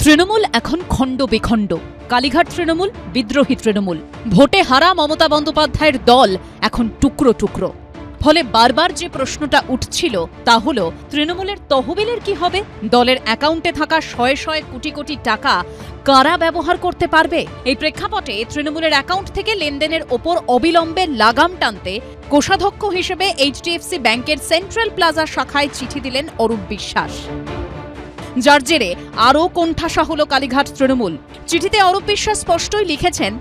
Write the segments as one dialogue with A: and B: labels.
A: তৃণমূল এখন খণ্ড বিখণ্ড। কালীঘাট তৃণমূল, বিদ্রোহী তৃণমূল। ভোটে হারা মমতা বন্দ্যোপাধ্যায়ের দল এখন টুকরো টুকরো। ফলে বারবার যে প্রশ্নটা উঠছিল তা হলো, তৃণমূলের তহবিলের কি হবে? দলের অ্যাকাউন্টে থাকা শয়ে শয়ে কোটি কোটি টাকা কারা ব্যবহার করতে পারবে? এই প্রেক্ষাপটে তৃণমূলের অ্যাকাউন্ট থেকে লেনদেনের ওপর অবিলম্বে লাগাম টানতে কোষাধ্যক্ষ হিসেবে এইচডিএফসি ব্যাংকের সেন্ট্রাল প্লাজা শাখায় চিঠি দিলেন অরূপ বিশ্বাস। যার জেরে আরও কোণঠাসা হল কালীঘাট তৃণমূল। চিঠিতে অরূপ বিশ্বাস স্পষ্টই লিখেছেন,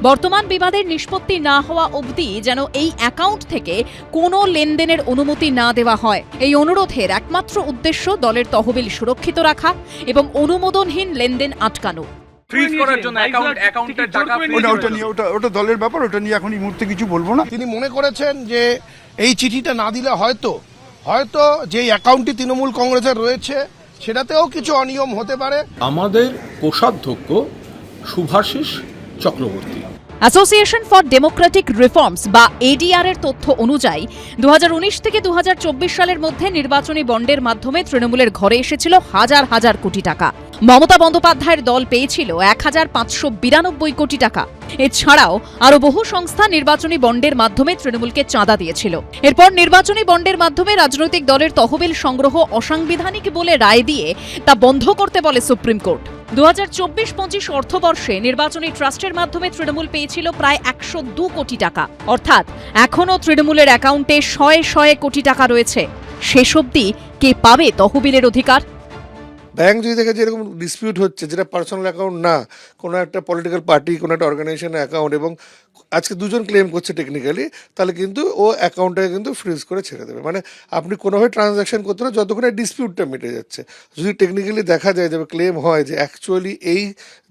A: বর্তমান বিবাদের নিষ্পত্তি না হওয়া অবধি যেন এই অ্যাকাউন্ট থেকে কোনো লেনদেনের অনুমতি না দেওয়া হয়। এই অনুরোধের একমাত্র উদ্দেশ্য দলের তহবিল সুরক্ষিত রাখা এবং অনুমোদনহীন লেনদেন আটকানো।
B: ফ্রিজ করার জন্য অ্যাকাউন্টের টাকা
C: ওটা দলের ব্যাপার, ওটা নিয়ে এখন এই মুহূর্তে কিছু বলবো না।
D: তিনি মনে করেছেন যে এই চিঠিটা না দিলে হয়তো যে অ্যাকাউন্টটি তৃণমূল কংগ্রেসের রয়েছে সেটাতেও কিছু অনিয়ম হতে পারে।
E: আমাদের কোষাধ্যক্ষ Shubhashis Chakraborty
A: association for democratic reforms বা এডিআর এর তথ্য অনুযায়ী 2019 থেকে 2024 সালের মধ্যে নির্বাচনী বন্ডের মাধ্যমে তৃণমূলের ঘরে এসেছিল হাজার হাজার কোটি টাকা। মমতা বন্দ্যোপাধ্যায়ের দল পেয়েছিল 1592 কোটি টাকা। এছাড়াও আরও বহু সংস্থা নির্বাচনী বন্ডের মাধ্যমে তৃণমূলকে চাঁদা দিয়েছিল। এরপর নির্বাচনী বন্ডের মাধ্যমে রাজনৈতিক দলের তহবিল সংগ্রহ অসাংবিধানিক বলে রায় দিয়ে তা বন্ধ করতে বলে সুপ্রিম কোর্ট। 2024-25 অর্থবর্ষে নির্বাচনী ট্রাস্টের মাধ্যমে তৃণমূল পেয়েছিল প্রায় 102 কোটি টাকা। অর্থাৎ এখনও তৃণমূলের অ্যাকাউন্টে শয়ে শয়ে কোটি টাকা রয়েছে। শেষ অবধি কে পাবে তহবিলের অধিকার?
C: ব্যাংক যদি দেখে যে এরকম ডিসপিউট হচ্ছে, যেটা পার্সোনাল অ্যাকাউন্ট না, কোনো একটা পলিটিক্যাল পার্টি, কোনো একটা অর্গানাইজেশনের অ্যাকাউন্ট, এবং আজকে দুজন ক্লেম করছে টেকনিক্যালি, তাহলে কিন্তু ও অ্যাকাউন্টটাকে কিন্তু ফ্রিজ করে ছেড়ে দেবে। মানে আপনি কোনোভাবে ট্রানজ্যাকশন করতে না, যতক্ষণ ডিসপিউটটা মিটে যাচ্ছে। যদি টেকনিক্যালি দেখা যায়, যাবে ক্লেম হয় যে অ্যাকচুয়ালি এই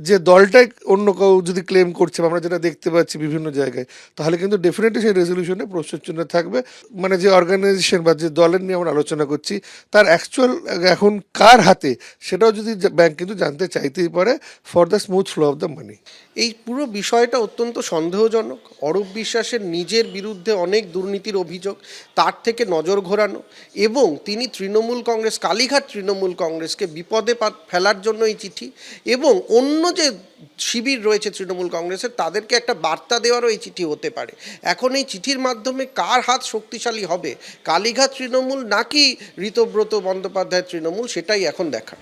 C: যে দলটাই অন্য কেউ যদি ক্লেম করছে, আমরা যেটা দেখতে পাচ্ছি বিভিন্ন জায়গায়, তাহলে কিন্তু ডেফিনেটলি সেই রেজলিউশনে প্রশ্নচিহ্ন থাকবে। মানে যে অর্গানাইজেশন বা যে দলের নিয়ে আমরা আলোচনা করছি, তার অ্যাকচুয়াল এখন কার হাতে, সেটাও যদি ব্যাংক কিন্তু জানতে চাইতেই পারে for the smooth flow of the money.
D: এই পুরো বিষয়টা অত্যন্ত সন্দেহজনক। অরূপ বিশ্বাসের নিজের বিরুদ্ধে অনেক দুর্নীতির অভিযোগ, তার থেকে নজর ঘোরানো, এবং তিনি তৃণমূল কংগ্রেস, কালীঘাট তৃণমূল কংগ্রেসকে বিপদে ফেলার জন্য এই চিঠি, এবং অন্য যে শিবির রয়েছে তৃণমূল কংগ্রেসের তাদেরকে একটা বার্তা দেওয়ারও এই চিঠি হতে পারে। এখন এই চিঠির মাধ্যমে কার হাত শক্তিশালী হবে, কালীঘাট তৃণমূল নাকি ঋতব্রত বন্দ্যোপাধ্যায়ের তৃণমূল, সেটাই এখন দেখার।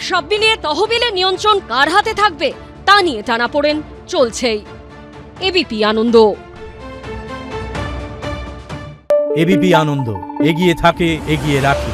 F: সব মিলিয়ে তহবিলের নিয়ন্ত্রণ কার হাতে থাকবে তা নিয়ে টানাপোড়েন চলছেই। এবিপি আনন্দ।
G: এবিপি আনন্দ, এগিয়ে থাকে, এগিয়ে রাখে।